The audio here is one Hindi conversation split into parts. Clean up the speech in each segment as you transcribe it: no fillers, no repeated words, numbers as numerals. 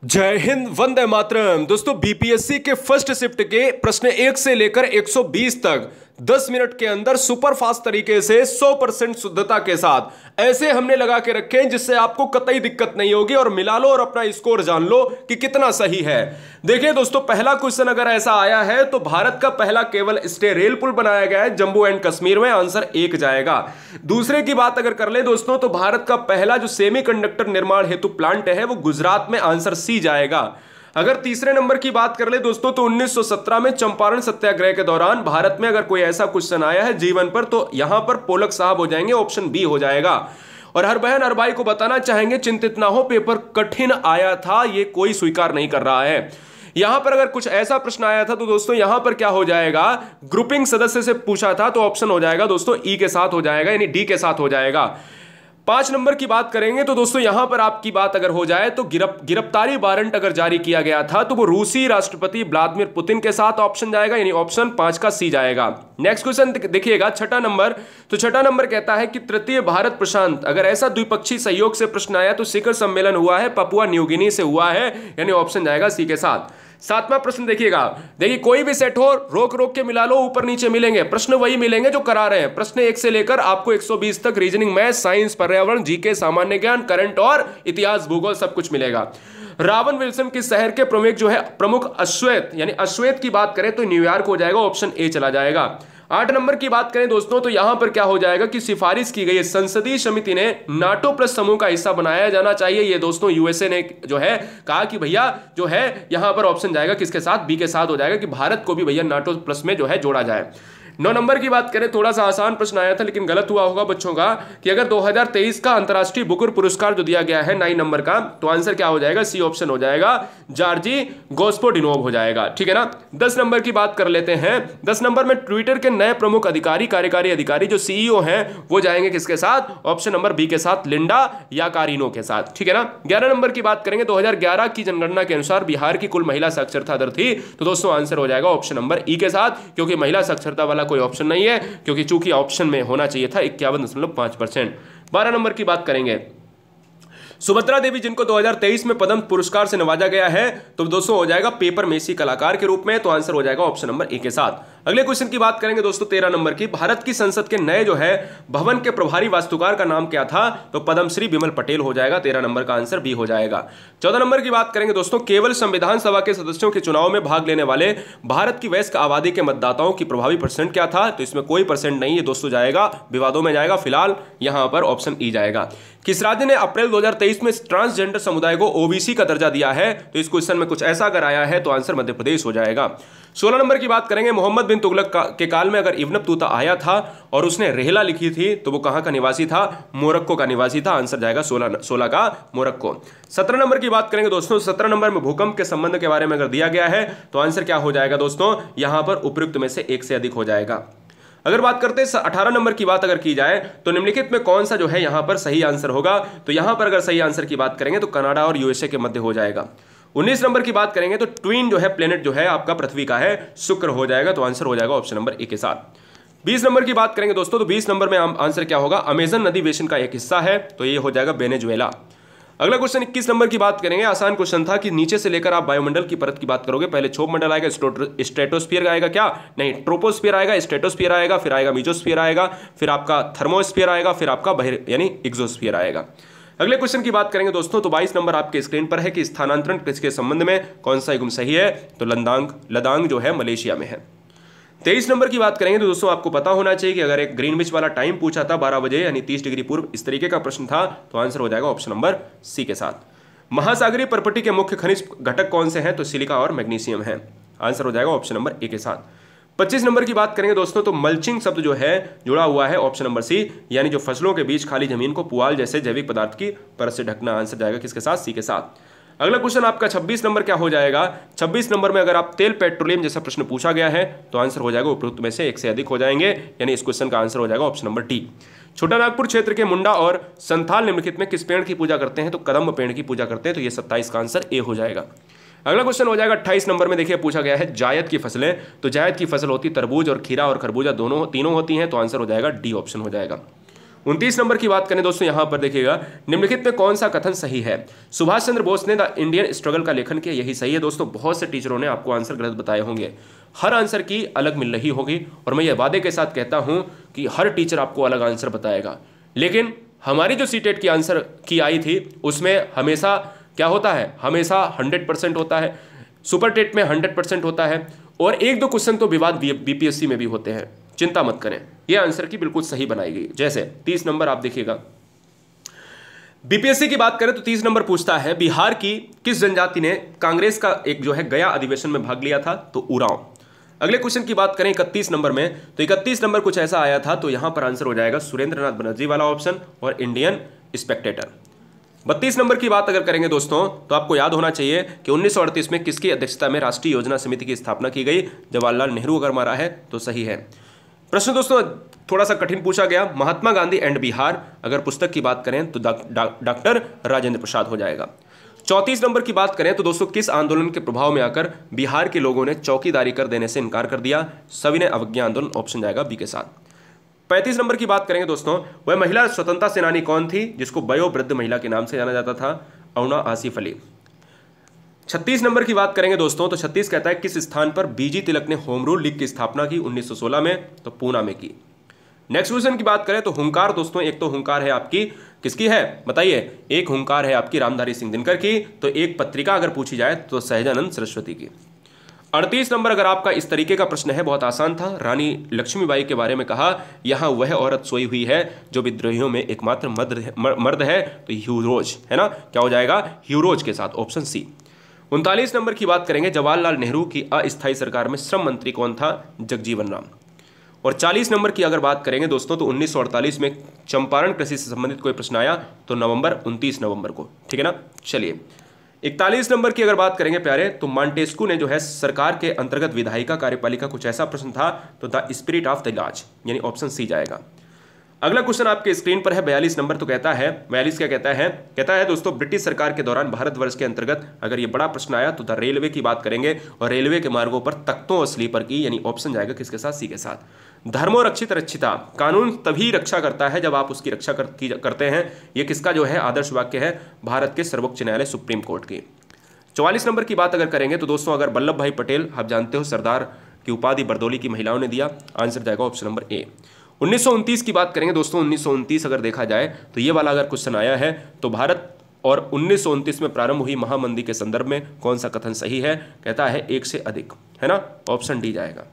जय हिंद, वंदे मातरम। दोस्तों, बीपीएससी के फर्स्ट शिफ्ट के प्रश्न 1 से लेकर 120 तक 10 मिनट के अंदर सुपर फास्ट तरीके से 100% शुद्धता के साथ ऐसे हमने लगा के रखे हैं जिससे आपको कतई दिक्कत नहीं होगी। और मिला लो और अपना स्कोर जान लो कि कितना सही है। देखिए दोस्तों, पहला क्वेश्चन अगर ऐसा आया है तो भारत का पहला केवल स्टे रेल पुल बनाया गया है जम्मू एंड कश्मीर में, आंसर 1 जाएगा। दूसरे की बात अगर कर ले दोस्तों तो भारत का पहला जो सेमीकंडक्टर निर्माण हेतु प्लांट है वो गुजरात में, आंसर सी जाएगा। अगर तीसरे नंबर की बात कर ले दोस्तों तो 1917 में चंपारण सत्याग्रह के दौरान भारत में अगर कोई ऐसा क्वेश्चन आया है जीवन पर तो यहां पर पोलक साहब हो जाएंगे, ऑप्शन बी हो जाएगा। और हर बहन हर भाई को बताना चाहेंगे, चिंतित ना हो, पेपर कठिन आया था, ये कोई स्वीकार नहीं कर रहा है। यहां पर अगर कुछ ऐसा प्रश्न आया था तो दोस्तों यहां पर क्या हो जाएगा, ग्रुपिंग सदस्य से पूछा था तो ऑप्शन हो जाएगा दोस्तों ई के साथ हो जाएगा, यानी डी के साथ हो जाएगा। 5 नंबर की बात करेंगे तो दोस्तों यहां पर आपकी बात अगर हो जाए तो गिरफ्तारी वारंट अगर जारी किया गया था तो वो रूसी राष्ट्रपति व्लादिमीर पुतिन के साथ, ऑप्शन जाएगा, यानी ऑप्शन 5 का सी जाएगा। नेक्स्ट क्वेश्चन देखिएगा, छठा नंबर। तो छठा नंबर कहता है कि तृतीय भारत प्रशांत, अगर ऐसा द्विपक्षीय सहयोग से प्रश्न आया तो शिखर सम्मेलन हुआ है पपुआ न्यू गिनी से हुआ है, यानी ऑप्शन जाएगा सी के साथ। 7वां प्रश्न देखिएगा, देखिए कोई भी सेट हो रोक रोक के मिला लो, ऊपर नीचे मिलेंगे, प्रश्न वही मिलेंगे जो करा रहे हैं। प्रश्न 1 से लेकर आपको 120 तक रीजनिंग, मैथ, साइंस, पर्यावरण, जीके, सामान्य ज्ञान, करंट और इतिहास, भूगोल सब कुछ मिलेगा। रावन विल्सन किस शहर के प्रमुख अश्वेत, यानी अश्वेत की बात करें तो न्यूयॉर्क हो जाएगा, ऑप्शन ए चला जाएगा। 8 नंबर की बात करें दोस्तों तो यहां पर क्या हो जाएगा कि सिफारिश की गई संसदीय समिति ने नाटो प्लस समूह का हिस्सा बनाया जाना चाहिए। ये दोस्तों यूएसए ने जो है कहा कि भैया जो है यहां पर ऑप्शन जाएगा किसके साथ, बी के साथ हो जाएगा कि भारत को भी भैया नाटो प्लस में जो है जोड़ा जाए। 9 नंबर की बात करें, थोड़ा सा आसान प्रश्न आया था लेकिन गलत हुआ होगा बच्चों का, कि अगर 2023 का अंतरराष्ट्रीय बुकर पुरस्कार जो दिया गया है 9 नंबर का, तो आंसर क्या हो जाएगा, सी ऑप्शन हो जाएगा, जॉर्जी गोस्पोडिनोव हो जाएगा, ठीक है ना। 10 नंबर की बात कर लेते हैं। 10 नंबर में ट्विटर के नए प्रमुख अधिकारी, कार्यकारी अधिकारी जो सीईओ हैं वो जाएंगे किसके साथ, ऑप्शन नंबर बी के साथ, लिंडा याकारिनो के साथ, ठीक है ना। 11 नंबर की बात करेंगे, 2011 की जनगणना के अनुसार बिहार की कुल महिला साक्षरता दर थी, तो दोस्तों आंसर हो जाएगा ऑप्शन नंबर ई के साथ, क्योंकि महिला साक्षरता वाला कोई ऑप्शन नहीं है, क्योंकि चूंकि ऑप्शन में होना चाहिए था 51.5%। 12 नंबर की बात करेंगे, सुभद्रा देवी जिनको 2023 में पद्म पुरस्कार से नवाजा गया है तो दोस्तों हो जाएगा पेपर मेसी कलाकार के रूप में, तो आंसर हो जाएगा ऑप्शन नंबर ए के साथ। अगले क्वेश्चन की बात करेंगे दोस्तों 13 नंबर की, भारत की संसद के नए जो है भवन के प्रभारी वास्तुकार का नाम क्या था, तो पद्मश्री विमल पटेल हो जाएगा, 13 नंबर का आंसर बी हो जाएगा। 14 नंबर की बात करेंगे दोस्तों, केवल संविधान सभा के सदस्यों के चुनाव में भाग लेने वाले भारत की वयस्क आबादी के मतदाताओं की प्रभावी परसेंट क्या था, तो इसमें कोई परसेंट नहीं है दोस्तों, जाएगा विवादों में जाएगा, फिलहाल यहां पर ऑप्शन ई जाएगा। किस राज्य ने अप्रैल 2023 में ट्रांसजेंडर समुदाय को ओबीसी का दर्जा दिया है, तो इस क्वेश्चन में कुछ ऐसा अगर आया है तो आंसर मध्य प्रदेश हो जाएगा। 16 नंबर की बात करेंगे, मोहम्मद बिन तुगलक के काल में अगर इब्न बतूता आया था और उसने रेहला लिखी थी तो वो कहां का निवासी था, मोरक्को का निवासी था, आंसर जाएगा 16 का मोरक्को। 17 नंबर की बात करेंगे दोस्तों, 17 नंबर में भूकंप के संबंध के बारे में अगर दिया गया है तो आंसर क्या हो जाएगा दोस्तों, यहां पर उपयुक्त में से एक से अधिक हो जाएगा। अगर बात करते हैं 18 नंबर की बात अगर की जाए तो निम्नलिखित में कौन सा जो है यहां पर सही आंसर होगा, तो यहां पर अगर सही आंसर की बात करेंगे तो कनाडा और यूएसए के मध्य हो जाएगा। 19 नंबर की बात करेंगे तो ट्विन जो है प्लेनेट जो है आपका पृथ्वी का है, शुक्र हो जाएगा, तो आंसर हो जाएगा ऑप्शन नंबर ए के साथ। 20 नंबर की बात करेंगे दोस्तों तो 20 नंबर में आंसर क्या होगा, अमेजन नदी बेसिन का एक हिस्सा है, तो ये हो जाएगा वेनेजुएला। अगला क्वेश्चन 21 नंबर की बात करेंगे, आसान क्वेश्चन था कि नीचे से लेकर आप वायुमंडल की परत की बात करोगे, पहले क्षोभ मंडल आएगा, स्ट्रेटोस्फीयर आएगा, क्या नहीं, ट्रोपोस्फीयर आएगा, स्ट्रेटोस्फीयर आएगा, फिर आएगा मीजोस्फीयर आएगा, फिर आपका थर्मोस्फीयर आएगा, फिर आपका यानी एक्सोस्फीयर आएगा। अगले क्वेश्चन की बात करेंगे दोस्तों तो 22 नंबर आपके स्क्रीन पर है कि स्थानांतरण किसके संबंध में कौन सा युग्म सही है, तो लदांग जो है मलेशिया में है। 23 नंबर की बात करेंगे तो दोस्तों आपको पता होना चाहिए कि अगर एक ग्रीनविच वाला टाइम पूछा था 12 बजे यानी 30 डिग्री पूर्व, इस तरीके का प्रश्न था तो आंसर हो जाएगा ऑप्शन नंबर सी के साथ। महासागरीय पर्पटी के मुख्य खनिज घटक कौन से हैं, तो सिलिका और मैग्नीशियम है, आंसर हो जाएगा ऑप्शन नंबर ए के साथ। 25 नंबर की बात करेंगे दोस्तों तो मल्चिंग शब्द जो है जुड़ा हुआ है ऑप्शन नंबर सी, यानी जो फसलों के बीच खाली जमीन को पुआल जैसे जैविक पदार्थ की परत से ढकना, आंसर जाएगा किसके साथ, सी के साथ। अगला क्वेश्चन आपका 26 नंबर क्या हो जाएगा, 26 नंबर में अगर आप तेल पेट्रोलियम जैसा प्रश्न पूछा गया है तो आंसर हो जाएगा उपयुक्त में से एक से अधिक हो जाएंगे, यानी इस क्वेश्चन का आंसर हो जाएगा ऑप्शन नंबर डी। छोटा नागपुर क्षेत्र के मुंडा और संथाल निम्नलिखित में किस पेड़ की पूजा करते हैं, तो कदम्ब पेड़ की पूजा करते हैं, तो ये 27 का आंसर ए हो जाएगा। अगला क्वेश्चन हो जाएगा 28 नंबर में, देखिए पूछा गया है जायद की फसलें, तो जायद की फसल होती तरबूज और खीरा और खरबूजा तीनों होती हैं, तो आंसर हो जाएगा डी ऑप्शन हो जाएगा। 29 नंबर की बात करें दोस्तों, यहां पर देखिएगा, निम्नलिखित में कौन सा कथन सही है? सुभाष चंद्र बोस ने द इंडियन स्ट्रगल का लेखन किया, यही सही है दोस्तों। बहुत से टीचरों ने आपको आंसर गलत बताए होंगे, हर आंसर की अलग मिल रही होगी, और मैं ये वादे के साथ कहता हूं कि हर टीचर आपको अलग आंसर बताएगा। लेकिन हमारी जो सीटेट की आंसर की आई थी उसमें हमेशा क्या होता है, हमेशा 100% होता है, सुपर टेट में 100% होता है, और एक दो क्वेश्चन तो विवाद बीपीएससी में भी होते हैं। चिंता मत करें, यह आंसर की बिल्कुल सही बनाई गई। जैसे 30 नंबर आप देखिएगा, बीपीएससी की बात करें तो 30 नंबर पूछता है, बिहार की किस जनजाति ने कांग्रेस का एक जो है गया अधिवेशन में भाग लिया था? तो उरांव। अगले क्वेश्चन की बात करें 31 नंबर में, तो 31 नंबर कुछ ऐसा आया था, तो यहां पर आंसर हो जाएगा सुरेंद्रनाथ बनर्जी वाला ऑप्शन और इंडियन स्पेक्टेटर। 32 नंबर की बात अगर करेंगे दोस्तों, तो आपको याद होना चाहिए कि 1938 में किसकी अध्यक्षता में राष्ट्रीय योजना समिति की स्थापना की गई? जवाहरलाल नेहरू। अगर मारा है तो सही है। प्रश्न दोस्तों थोड़ा सा कठिन पूछा गया, महात्मा गांधी एंड बिहार, अगर पुस्तक की बात करें तो डॉक्टर राजेंद्र प्रसाद हो जाएगा। 34 नंबर की बात करें तो दोस्तों, किस आंदोलन के प्रभाव में आकर बिहार के लोगों ने चौकीदारी कर देने से इनकार कर दिया? सविनय अवज्ञा आंदोलन, ऑप्शन जाएगा बी के साथ। 35 नंबर की बात करेंगे दोस्तों, वह महिला स्वतंत्रता सेनानी कौन थी जिसको वयोवृद्ध महिला के नाम से जाना जाता था? अरुणा आसिफ अली। 36 नंबर की बात करेंगे दोस्तों, तो 36 कहता है, किस स्थान पर बीजी तिलक ने होम रूल लीग की स्थापना की? 1916 में, तो पूना में की। नेक्स्ट क्वेश्चन की बात करें तो हुंकार दोस्तों, एक तो हुंकार है आपकी किसकी है बताइए? एक हुंकार है आपकी रामधारी सिंह दिनकर की, तो एक पत्रिका अगर पूछी जाए तो सहजानंद सरस्वती की। 38 नंबर अगर आपका इस तरीके का प्रश्न है, बहुत आसान था, रानी लक्ष्मीबाई के बारे में कहा, यहां वह औरत सोई हुई है जो विद्रोहियों में एकमात्र मर्द है, तो ह्यूरोज है ना, क्या हो जाएगा? ह्यूरोज के साथ, ऑप्शन सी। 39 नंबर की बात करेंगे, जवाहरलाल नेहरू की अस्थायी सरकार में श्रम मंत्री कौन था? जगजीवन राम। और 40 नंबर की अगर बात करेंगे दोस्तों, तो 1948 में चंपारण कृषि से संबंधित कोई प्रश्न आया तो 29 नवंबर को, ठीक है ना। चलिए 41 नंबर की अगर बात करेंगे प्यारे, तो मॉन्टेस्क्यू ने जो है सरकार के अंतर्गत विधायिका कार्यपालिका कुछ ऐसा प्रश्न था, तो the spirit of the laws, यानी ऑप्शन सी जाएगा। अगला क्वेश्चन आपके स्क्रीन पर है 42 नंबर, तो कहता है 42 क्या कहता है दोस्तों, ब्रिटिश सरकार के दौरान भारतवर्ष के अंतर्गत अगर ये बड़ा प्रश्न आया तो द रेलवे की बात करेंगे, और रेलवे के मार्गों पर तख्तों और स्लीपर की, यानी ऑप्शन जाएगा किसके साथ? सी के साथ। धर्मो रक्षित रक्षिता, कानून तभी रक्षा करता है जब आप उसकी रक्षा करते हैं, ये किसका जो है आदर्श वाक्य है? भारत के सर्वोच्च न्यायालय सुप्रीम कोर्ट की। 44 नंबर की बात अगर करेंगे तो दोस्तों, अगर वल्लभ भाई पटेल, आप जानते हो सरदार की उपाधि बरदौली की महिलाओं ने दिया, आंसर जाएगा ऑप्शन नंबर ए। 1929 की बात करेंगे दोस्तों, 1929 अगर देखा जाए तो ये वाला अगर क्वेश्चन आया है, तो भारत और 1929 में प्रारंभ हुई महामंदी के संदर्भ में कौन सा कथन सही है? कहता है एक से अधिक, है ना, ऑप्शन डी जाएगा।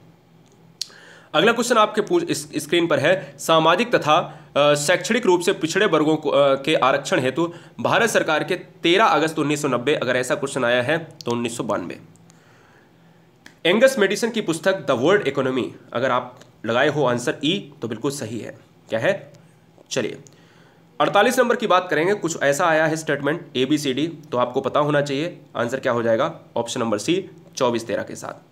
अगला क्वेश्चन आपके स्क्रीन पर है, सामाजिक तथा शैक्षणिक रूप से पिछड़े वर्गों के आरक्षण हेतु भारत सरकार के 13 अगस्त 1990 अगर ऐसा क्वेश्चन आया है तो 1992। एंगस मेडिसन की पुस्तक द वर्ल्ड इकोनॉमी, अगर आप लगाए हो आंसर ई तो बिल्कुल सही है, क्या है? चलिए 48 नंबर की बात करेंगे, कुछ ऐसा आया है स्टेटमेंट ABCD, तो आपको पता होना चाहिए, आंसर क्या हो जाएगा? ऑप्शन नंबर सी 24-13 के साथ।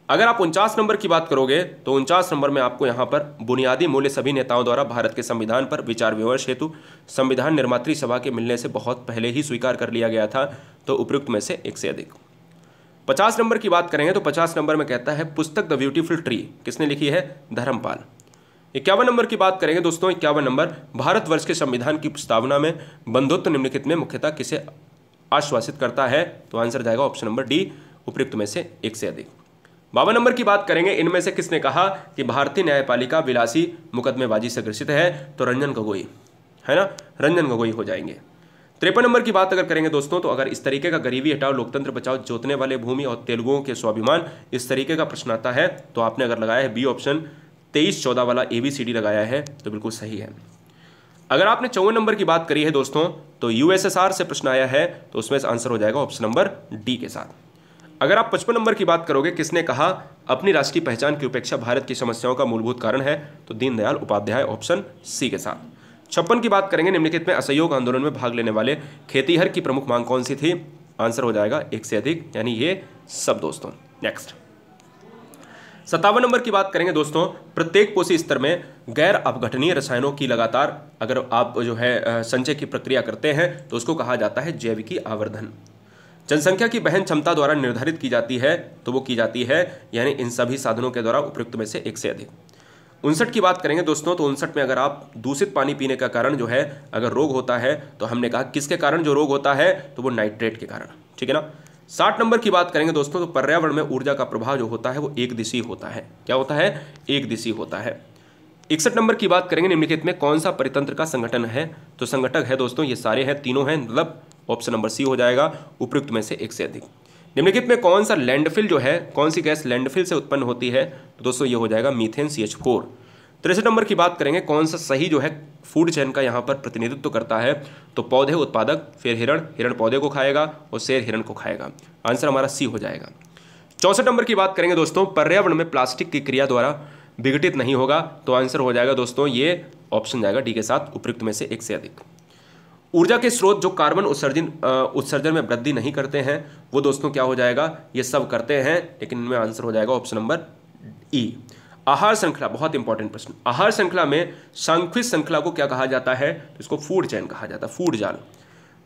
अगर आप 49 नंबर की बात करोगे तो 49 नंबर में आपको यहां पर बुनियादी मूल्य सभी नेताओं द्वारा भारत के संविधान पर विचार विमर्श हेतु संविधान निर्मात्री सभा के मिलने से बहुत पहले ही स्वीकार कर लिया गया था, तो उपयुक्त में से एक से अधिक। 50 नंबर की बात करेंगे तो 50 नंबर में कहता है, पुस्तक द ब्यूटीफुल ट्री किसने लिखी है? धर्मपाल। 51 नंबर की बात करेंगे दोस्तों, 51 नंबर, भारतवर्ष के संविधान की प्रस्तावना में बंधुत्व निम्नलिखित में मुख्यतः किसे आश्वासित करता है? तो आंसर जाएगा ऑप्शन नंबर डी, उपयुक्त में से एक से अधिक। 52 नंबर की बात करेंगे, इनमें से किसने कहा कि भारतीय न्यायपालिका विलासी मुकदमेबाजी से ग्रसित है? तो रंजन गोगोई, है ना, रंजन गोगोई हो जाएंगे। 53 नंबर की बात अगर करेंगे दोस्तों, तो अगर इस तरीके का गरीबी हटाओ, लोकतंत्र बचाओ, जोतने वाले भूमि और तेलुगुओं के स्वाभिमान, इस तरीके का प्रश्न आता है, तो आपने अगर लगाया है बी ऑप्शन 23-14 वाला ABCD लगाया है तो बिल्कुल सही है। अगर आपने 54 नंबर की बात करी है दोस्तों, तो USSR से प्रश्न आया है, तो उसमें आंसर हो जाएगा ऑप्शन नंबर डी के साथ। अगर आप 55 नंबर की बात करोगे, किसने कहा अपनी राष्ट्रीय पहचान की उपेक्षा भारत की समस्याओं का मूलभूत कारण है? तो दीनदयाल उपाध्याय, ऑप्शन सी के साथ। 56 की बात करेंगे, निम्नलिखित में असहयोग आंदोलन में भाग लेने वाले खेतीहर की प्रमुख मांग कौन सी थी? आंसर हो जाएगा एक से अधिक, यानी ये सब दोस्तों। नेक्स्ट 57 नंबर की बात करेंगे दोस्तों, प्रत्येक पोषी स्तर में गैर अपघटनीय रसायनों की लगातार अगर आप जो है संचय की प्रक्रिया करते हैं तो उसको कहा जाता है जैविकी आवर्धन। जनसंख्या की वहन क्षमता द्वारा निर्धारित की जाती है, तो वो की जाती है यानी इन सभी साधनों के द्वारा उपयुक्त में से एक से अधिक। 59 की बात करेंगे दोस्तों, तो 59 में अगर आप दूषित पानी पीने का कारण जो है अगर रोग होता है, तो हमने कहा किसके कारण जो रोग होता है, तो वो नाइट्रेट के कारण, ठीक है ना। 60 नंबर की बात करेंगे दोस्तों, तो पर्यावरण में ऊर्जा का प्रभाव जो होता है वो एक दिशीय होता है। क्या होता है? एक दिशीय होता है। 61 नंबर की बात करेंगे, निम्नलिखित में कौन सा परितंत्र का संगठन है, तो संगठक है दोस्तों ये सारे हैं, तीनों हैं, मतलब ऑप्शन नंबर सी हो जाएगा, उपयुक्त में से एक से अधिक। निम्नलिखित में कौन सा लैंडफिल जो है, कौन सी गैस लैंडफिल से उत्पन्न होती है, तो दोस्तों ये हो जाएगा मीथेन CH4। 63 नंबर की बात करेंगे, कौन सा सही जो है फूड चेन का यहाँ पर प्रतिनिधित्व करता है, तो पौधे उत्पादक, फिर हिरण, हिरण पौधे को खाएगा और शेर हिरण को खाएगा। आंसर हमारा सी हो जाएगा। 64 नंबर की बात करेंगे दोस्तों, पर्यावरण में प्लास्टिक की क्रिया द्वारा विघटित नहीं होगा, तो आंसर हो जाएगा दोस्तों ये ऑप्शन जाएगा डी के साथ, उपयुक्त में से एक से अधिक। ऊर्जा के स्रोत जो कार्बन उत्सर्जन में वृद्धि नहीं करते हैं, वो दोस्तों क्या हो जाएगा, ये सब करते हैं, लेकिन इनमें आंसर हो जाएगा ऑप्शन नंबर ई। आहार श्रृंखला, बहुत इंपॉर्टेंट प्रश्न। आहार श्रृंखला में सांख्यिक श्रृंखला को क्या कहा जाता है, तो इसको फूड चेन कहा जाता है, फूड जाल।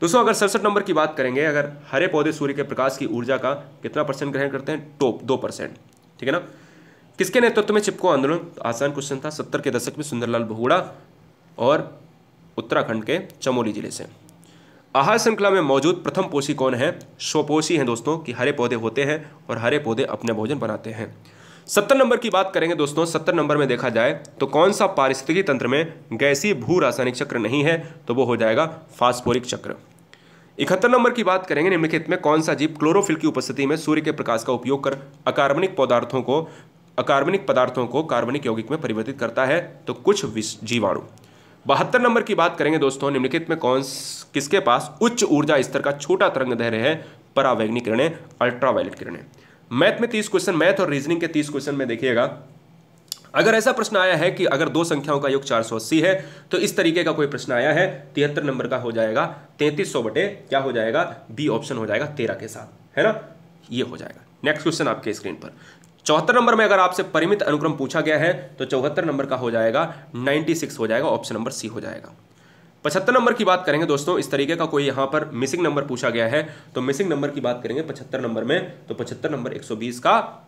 दोस्तों अगर 67 नंबर की बात करेंगे, अगर हरे पौधे सूर्य के प्रकाश की ऊर्जा का कितना % ग्रहण करते हैं, 2%, ठीक है ना। किसके नेतृत्व में चिपको आंदोलन, तो आसान क्वेश्चन था, 70 के दशक में सुंदरलाल बहुगुणा और उत्तराखंड के चमोली जिले से। आहार श्रृंखला में मौजूद प्रथम पोषी कौन है, स्वपोषी हैं दोस्तों, कि हरे पौधे होते हैं और हरे पौधे अपने भोजन बनाते हैं। 70 नंबर की बात करेंगे दोस्तों, 70 नंबर में देखा जाए तो कौन सा पारिस्थितिकी तंत्र में गैसीय भू रासायनिक चक्र नहीं है, तो वो हो जाएगा फास्फोरिक चक्र। 71 नंबर की बात करेंगे, निम्नलिखित में कौन सा जीव क्लोरोफिल की उपस्थिति में सूर्य के प्रकाश का उपयोग कर अकार्बनिक पदार्थों को कार्बनिक यौगिक में परिवर्तित करता है, तो कुछ जीवाणु। 72 नंबर की बात करेंगे दोस्तों, निम्नलिखित में किसके पास उच्च ऊर्जा स्तर का छोटा तरंगदैर्घ्य है, परावैंगनिक किरणें, अल्ट्रावायलेट किरणें। मैथ में 30 क्वेश्चन, मैथ और रीजनिंग के 30 क्वेश्चन में देखिएगा, अगर ऐसा प्रश्न आया है कि अगर दो संख्याओं का योग 480 है, तो इस तरीके का कोई प्रश्न आया है, 73 नंबर का हो जाएगा 3300 बटे क्या हो जाएगा, बी ऑप्शन हो जाएगा 13 के साथ, है ना, ये हो जाएगा। नेक्स्ट क्वेश्चन आपके स्क्रीन पर 74 नंबर में अगर आपसे परिमित अनुक्रम पूछा गया है, तो 74 नंबर का हो जाएगा 96 हो जाएगा, ऑप्शन नंबर सी हो जाएगा। 75 नंबर की बात करेंगे दोस्तों, इस तरीके का कोई यहाँ पर मिसिंग नंबर पूछा गया है, तो मिसिंग नंबर की बात करेंगे 75 नंबर में, तो 75 नंबर 120 का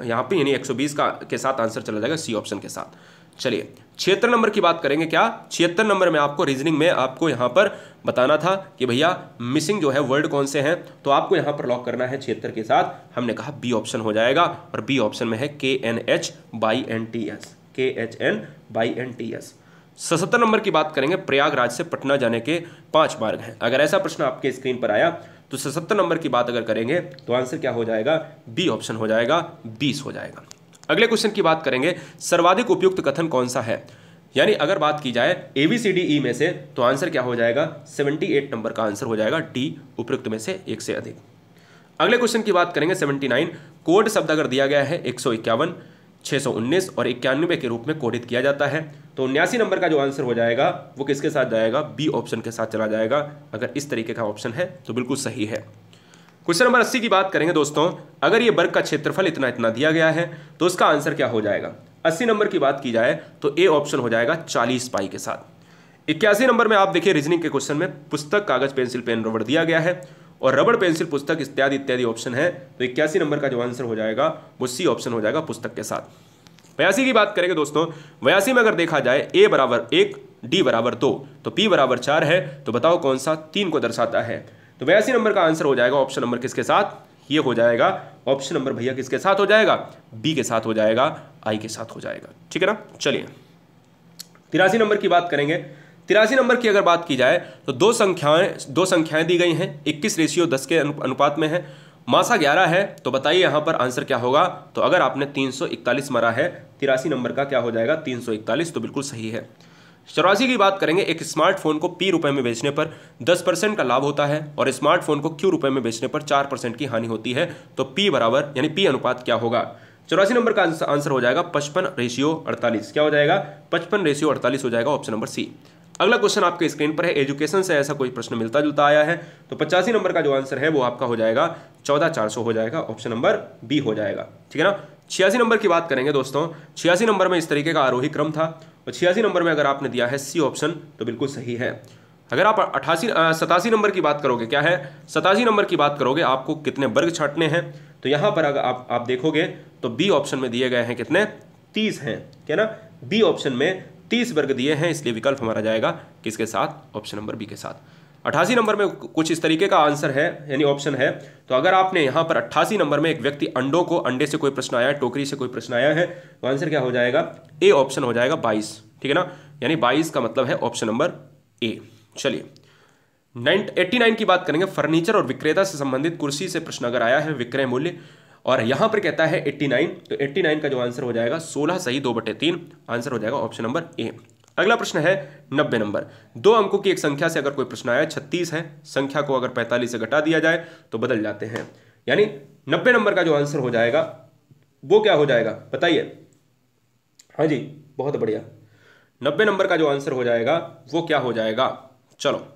यहाँ पे, यानी 120 का के साथ आंसर चला जाएगा सी ऑप्शन के साथ। चलिए 76 नंबर की बात करेंगे, क्या 76 नंबर में आपको रीजनिंग में आपको यहाँ पर बताना था कि भैया मिसिंग जो है वर्ड कौन से हैं, तो आपको यहाँ पर लॉक करना है 76 के साथ, हमने कहा बी ऑप्शन हो जाएगा, और बी ऑप्शन में है KNH/NTS, KHN/NTS। 77 नंबर की बात करेंगे, प्रयागराज से पटना जाने के 5 मार्ग हैं। अगर ऐसा प्रश्न आपके स्क्रीन पर आया, तो 77 नंबर की बात अगर करेंगे, तो आंसर क्या हो जाएगा, बी ऑप्शन हो जाएगा, 20 हो जाएगा। अगले क्वेश्चन की बात करेंगे, सर्वाधिक उपयुक्त कथन कौन सा है, यानी अगर बात की जाए ABCDE में से, तो आंसर क्या हो जाएगा, 78 नंबर का आंसर हो जाएगा डी, उपयुक्त में से एक से अधिक। अगले क्वेश्चन की बात करेंगे 79, कोड शब्द अगर दिया गया है 151, 619 और 91 के रूप में कोडित किया जाता है, तो 79 नंबर का जो आंसर हो जाएगा वो किसके साथ जाएगा, बी ऑप्शन के साथ चला जाएगा। अगर इस तरीके का ऑप्शन है तो बिल्कुल सही है। क्वेश्चन नंबर 80 की बात करेंगे दोस्तों, अगर ये वर्ग का क्षेत्रफल इतना इतना दिया गया है, तो उसका आंसर क्या हो जाएगा। 80 नंबर की बात की जाए तो ए ऑप्शन हो जाएगा 40 पाई के साथ। 81 नंबर में आप देखिए रीजनिंग के क्वेश्चन में पुस्तक, कागज, पेंसिल, पेन, रबड़ दिया गया है, और रबड़, पेंसिल, पुस्तक इत्यादि इत्यादि ऑप्शन है, तो 81 नंबर का जो आंसर हो जाएगा वो सी ऑप्शन हो जाएगा, पुस्तक के साथ। 82 की बात करेंगे दोस्तों, 82 में अगर देखा जाए A बराबर 1, D बराबर 2, तो P बराबर 4 है, तो बताओ कौन सा 3 को दर्शाता है, तो 82 नंबर का आंसर हो जाएगा ऑप्शन नंबर किसके साथ, ये हो जाएगा ऑप्शन नंबर भैया किसके साथ हो जाएगा, बी के साथ हो जाएगा, आई के साथ हो जाएगा, ठीक है ना। चलिए 83 नंबर की बात करेंगे। 83 नंबर की अगर बात की जाए तो दो संख्याएं दी गई हैं, 21:10 के अनुपात में है, मासा 11 है, तो बताइए यहाँ पर आंसर क्या होगा। तो अगर आपने 341 मारा है, 83 नंबर का क्या हो जाएगा, 341, तो बिल्कुल सही है। 84 की बात करेंगे, एक स्मार्टफोन को P रुपए में बेचने पर 10% का लाभ होता है, और स्मार्टफोन को Q रुपए में बेचने पर 4% की हानि होती है, तो P बराबर यानी P अनुपात क्या होगा। 84 नंबर का आंसर हो जाएगा 55:48, क्या हो जाएगा, 55:48 हो जाएगा, ऑप्शन नंबर सी। अगला क्वेश्चन आपके स्क्रीन पर है, एजुकेशन से ऐसा कोई प्रश्न मिलता जुलता आया है, तो 85 नंबर का जो आंसर है वो आपका हो जाएगा 14,400 हो जाएगा, ऑप्शन नंबर बी हो जाएगा, ठीक है ना। 86 नंबर की बात करेंगे दोस्तों, 86 नंबर में इस तरीके का आरोही क्रम था, और 86 नंबर में अगर आपने दिया है सी ऑप्शन, तो बिल्कुल सही है। अगर आप 87 नंबर की बात करोगे, क्या है 87 नंबर की बात करोगे, आपको कितने वर्ग छांटने हैं, तो यहाँ पर अगर आप देखोगे तो बी ऑप्शन में दिए गए हैं कितने, 30 हैं, क्या ना, बी ऑप्शन में 30 वर्ग दिए हैं, इसलिए विकल्प हमारा जाएगा किसके साथ, ऑप्शन नंबर बी के साथ। 88 नंबर में कुछ इस तरीके का आंसर है, यानी ऑप्शन है। तो अगर आपने यहां पर 88 नंबर में एक व्यक्ति अंडे से कोई प्रश्न आया है, टोकरी से कोई प्रश्न आया है, तो आंसर क्या हो जाएगा, ए ऑप्शन हो जाएगा 22, ठीक है ना, यानी 22 का मतलब है ऑप्शन नंबर ए। चलिए 89 की बात करेंगे। फर्नीचर और विक्रेता से संबंधित कुर्सी से प्रश्न अगर आया है, विक्रय मूल्य, और यहां पर कहता है 89, तो 89 का जो आंसर हो जाएगा 16 सही 2/3, आंसर हो जाएगा ऑप्शन नंबर ए। अगला प्रश्न है 90 नंबर। 2 अंकों की एक संख्या से अगर कोई प्रश्न आया, 36 है, संख्या को अगर 45 से घटा दिया जाए तो बदल जाते हैं, यानी 90 नंबर का जो आंसर हो जाएगा वो क्या हो जाएगा बताइए। हाँ जी, बहुत बढ़िया। 90 नंबर का जो आंसर हो जाएगा वो क्या हो जाएगा, चलो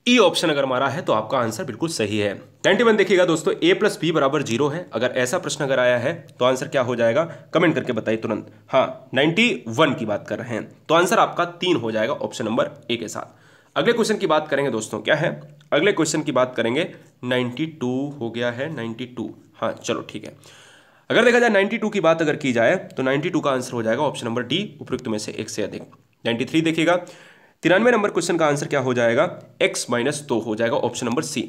ई ऑप्शन अगर मारा है तो आपका आंसर बिल्कुल सही है। 91 देखिएगा दोस्तों, a + b = 0 है। अगर ऐसा प्रश्न अगर आया है तो आंसर क्या हो जाएगा, कमेंट करके बताइए तुरंत। हाँ, 91 की बात कर रहे हैं, तो आंसर आपका 3 हो जाएगा ऑप्शन नंबर ए के साथ। अगले क्वेश्चन की बात करेंगे दोस्तों, क्या है अगले क्वेश्चन की बात करेंगे। 92 हो गया है, 92, हाँ चलो ठीक है। अगर देखा जाए 92 की बात अगर की जाए तो 92 का आंसर हो जाएगा ऑप्शन नंबर डी, उपयुक्त में से एक से अधिक। 93 देखिएगा, 93 नंबर क्वेश्चन का आंसर क्या हो जाएगा, x - 2 हो जाएगा ऑप्शन नंबर सी।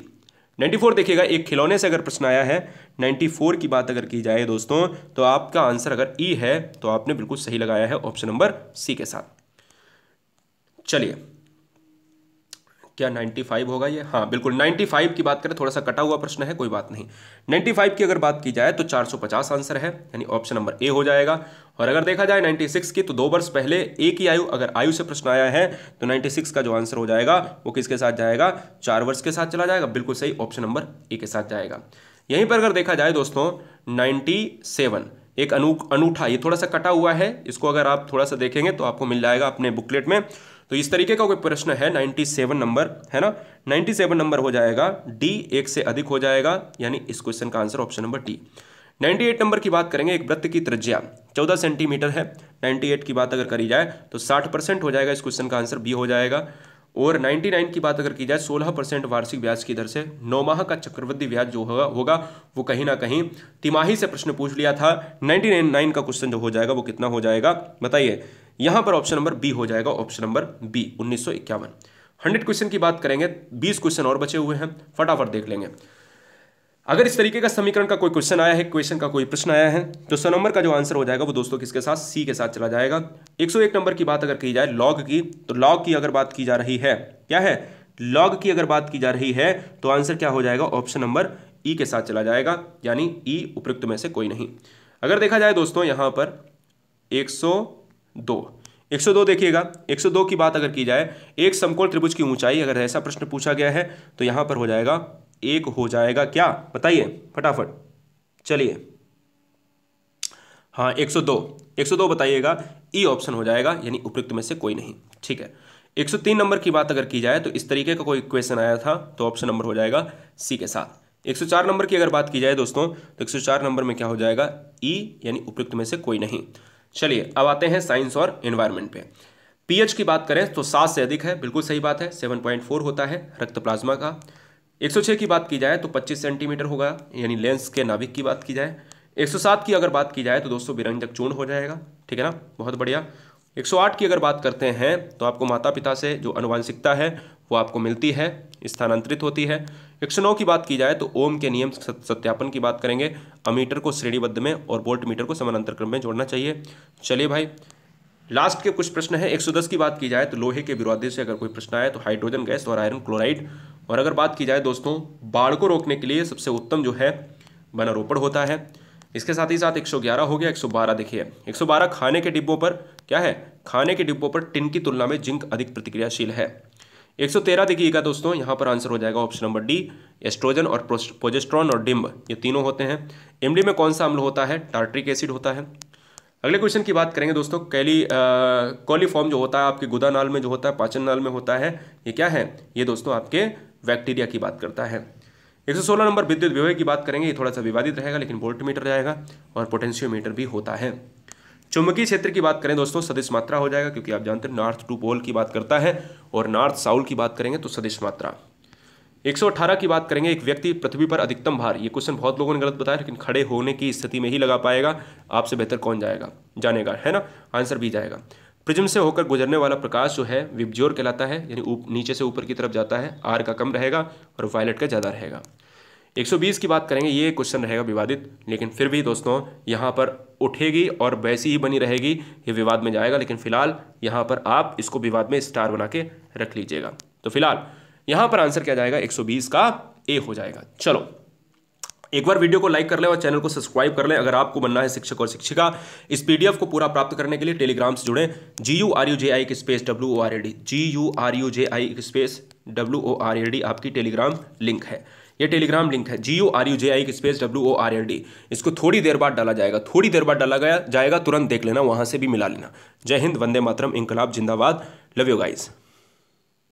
94 देखिएगा, एक खिलौने से अगर प्रश्न आया है, 94 की बात अगर की जाए दोस्तों, तो आपका आंसर अगर ई है तो आपने बिल्कुल सही लगाया है ऑप्शन नंबर सी के साथ। चलिए क्या 95 होगा ये, हाँ बिल्कुल 95 की बात करें, थोड़ा सा कटा हुआ प्रश्न है, कोई बात नहीं। 95 की अगर बात की जाए तो 450 आंसर है, यानी ऑप्शन नंबर ए हो जाएगा। और अगर देखा जाए 96 की, तो 2 वर्ष पहले एक ही आयु, अगर आयु से प्रश्न आया है तो 96 का जो आंसर हो जाएगा वो किसके साथ जाएगा, 4 वर्ष के साथ चला जाएगा, बिल्कुल सही, ऑप्शन नंबर ए के साथ जाएगा। यहीं पर अगर देखा जाए दोस्तों 97 एक अनूठा, ये थोड़ा सा कटा हुआ है, इसको अगर आप थोड़ा सा देखेंगे तो आपको मिल जाएगा अपने बुकलेट में। तो इस तरीके का कोई प्रश्न है, 97 नंबर है ना, 97 नंबर हो जाएगा डी, एक से अधिक हो जाएगा, यानी इस क्वेश्चन का answer option number D. 98 number की बात करेंगे, एक वृत्त की त्रिज्या 14 सेंटीमीटर है। 98 की बात अगर करी जाए तो 60% हो जाएगा, इस क्वेश्चन का आंसर बी हो जाएगा। और 99 की बात अगर की जाए, 16% वार्षिक ब्याज की दर से 9 माह का चक्रवृद्धि ब्याज जो होगा वो कहीं ना कहीं तिमाही से प्रश्न पूछ लिया था। 99 का क्वेश्चन जो हो जाएगा वो कितना हो जाएगा बताइए, यहां पर ऑप्शन नंबर बी हो जाएगा, ऑप्शन नंबर बी 1951। 100 क्वेश्चन की बात करेंगे, 20 क्वेश्चन और बचे हुए हैं, फटाफट देख लेंगे। अगर इस तरीके का समीकरण का कोई क्वेश्चन आया है, क्वेश्चन का कोई प्रश्न आया है, तो 100 नंबर का जो आंसर हो जाएगा वो दोस्तों किसके साथ, सी के साथ चला जाएगा। 101 नंबर की बात अगर की जाए लॉग की, तो लॉग की अगर बात की जा रही है, क्या है, लॉग की अगर बात की जा रही है तो आंसर क्या हो जाएगा, ऑप्शन नंबर ई के साथ चला जाएगा, यानी ई उपयुक्त में से कोई नहीं। अगर देखा जाए दोस्तों यहां पर 102 देखिएगा, 102 की बात अगर की जाए, एक समकोण त्रिभुज की ऊंचाई, अगर ऐसा प्रश्न पूछा गया है तो यहां पर हो जाएगा 1 हो जाएगा, क्या बताइए फटाफट, चलिए हाँ 102 बताइएगा, ई ऑप्शन हो जाएगा, यानी उपयुक्त में से कोई नहीं, ठीक है। 103 नंबर की बात अगर की जाए तो इस तरीके का कोई क्वेश्चन आया था, तो ऑप्शन नंबर हो जाएगा सी के साथ। 104 नंबर की अगर बात की जाए दोस्तों, तो 104 नंबर में क्या हो जाएगा, ई, यानी उपयुक्त में से कोई नहीं। चलिए अब आते हैं साइंस और एनवायरनमेंट पे। पीएच की बात करें तो 7 से अधिक है, बिल्कुल सही बात है, 7.4 होता है रक्त प्लाज्मा का। 106 की बात की जाए तो 25 सेंटीमीटर होगा, यानी लेंस के नाभिक की बात की जाए। 107 की अगर बात की जाए तो दोस्तों विरंजक चूर्ण हो जाएगा, ठीक है ना, बहुत बढ़िया। 108 की अगर बात करते हैं तो आपको माता पिता से जो आनुवांशिकता है वो आपको मिलती है, स्थानांतरित होती है। 109 की बात की जाए तो ओम के नियम सत्यापन की बात करेंगे, अमीटर को श्रेणीबद्ध में और वोल्ट मीटर को समानांतर क्रम में जोड़ना चाहिए। चलिए भाई लास्ट के कुछ प्रश्न है। 110 की बात की जाए तो लोहे के विरोधी से अगर कोई प्रश्न आए तो हाइड्रोजन गैस और आयरन क्लोराइड। और अगर बात की जाए दोस्तों बाढ़ को रोकने के लिए सबसे उत्तम जो है वनारोपण होता है। इसके साथ ही साथ 111 हो गया। 112 देखिए, 112 खाने के डिब्बों पर क्या है, खाने के डिब्बों पर टिन की तुलना में जिंक अधिक प्रतिक्रियाशील है। 113 देखिएगा दोस्तों, यहाँ पर आंसर हो जाएगा ऑप्शन नंबर डी, एस्ट्रोजन और प्रोजेस्ट्रॉन और डिम्ब, ये तीनों होते हैं। इमली में कौन सा अम्ल होता है, टार्ट्रिक एसिड होता है। अगले क्वेश्चन की बात करेंगे दोस्तों, कोलीफॉर्म जो होता है आपके गुदा नाल में जो होता है, पाचन नाल में होता है, ये क्या है, ये दोस्तों आपके बैक्टीरिया की बात करता है। 116 नंबर विद्युत विभव की बात करेंगे, ये थोड़ा सा विवादित रहेगा लेकिन वोल्टमीटर जाएगा और पोटेंशियोमीटर भी होता है। चुंबकीय क्षेत्र की बात करें दोस्तों सदिश मात्रा हो जाएगा, क्योंकि आप जानते हैं नॉर्थ टू पोल की बात करता है, और नॉर्थ साउथ की बात करेंगे तो सदिश मात्रा। 118 की बात करेंगे, एक व्यक्ति पृथ्वी पर अधिकतम भार, ये क्वेश्चन बहुत लोगों ने गलत बताया, लेकिन खड़े होने की स्थिति में ही लगा पाएगा, आपसे बेहतर कौन जानेगा, है ना, आंसर भी जाएगा। प्रिज्म से होकर गुजरने वाला प्रकाश जो है विबज्योर कहलाता है, यानी नीचे से ऊपर की तरफ जाता है, आर का कम रहेगा और वायलेट का ज़्यादा रहेगा। 120 की बात करेंगे, ये क्वेश्चन रहेगा विवादित, लेकिन फिर भी दोस्तों यहाँ पर उठेगी और वैसी ही बनी रहेगी, ये विवाद में जाएगा, लेकिन फिलहाल यहाँ पर आप इसको विवाद में स्टार बना के रख लीजिएगा। तो फिलहाल यहाँ पर आंसर क्या जाएगा, 120 का ए हो जाएगा। चलो एक बार वीडियो को लाइक कर लें और चैनल को सब्सक्राइब कर लें। अगर आपको बनना है शिक्षक और शिक्षिका, इस पीडीएफ को पूरा प्राप्त करने के लिए टेलीग्राम से जुड़ें, GURUJI space WORLD, GURUJI space WORLD आपकी टेलीग्राम लिंक है। ये टेलीग्राम लिंक है GURUJI स्पेस WORLD। इसको थोड़ी देर बाद डाला जाएगा, थोड़ी देर बाद डाला जाएगा, तुरंत देख लेना, वहां से भी मिला लेना। जय हिंद, वंदे मातरम, इंकलाब जिंदाबाद, लव यू गाइस।